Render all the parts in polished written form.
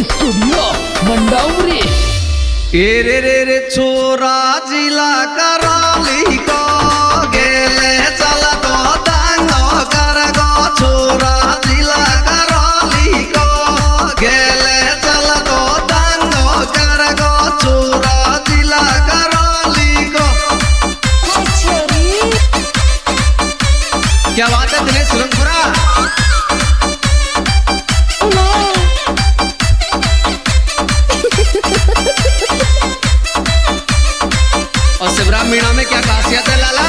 Studio Mandawari. रे रे रे छोरा जिला कराली को गेले चल तो दांगो कर गो छोरा जिला कराली को गेले चल तो दांगो कर गो छोरा जिला कराली को। क्या बात है दिनेश सुरंगपुरा। और शिवराम मीणा में क्या खासियत है लाला?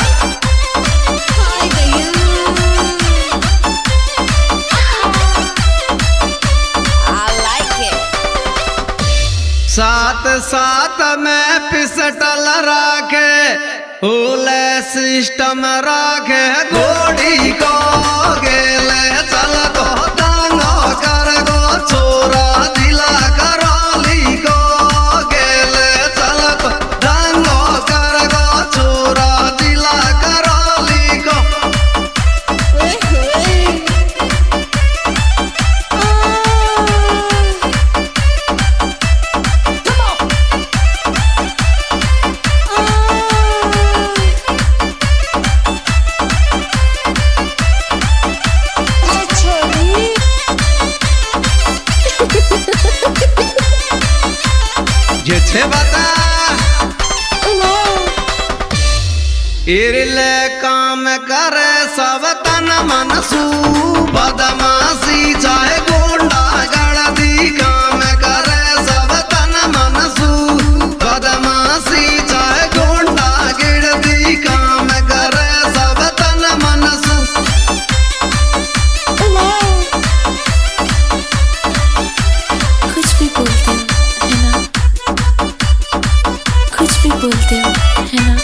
साथ साथ में पिस्टल राखे हुले सिस्टम राखे घोड़ी को गेले चल तो दांगो कर गो छोरा जिला कराली को गेले चल तो दांगो कर गो छोरा जिला कराली को। जे बता इरले काम करे सब तन मन सू बदमाशी चाहे गुंडा गलती काम करे सब तन मन सू बदमाशी चाहे गुंडा गिरती काम करे सब तन मन सू। कुछ भी बोलते हो है ना, कुछ भी बोलते हो है ना।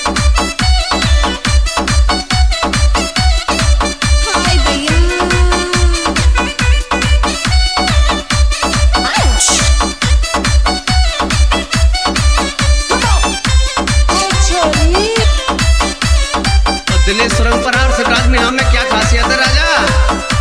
दिनेश सुरंगपुरा और शिवराज मीणा में क्या खासियत है राजा?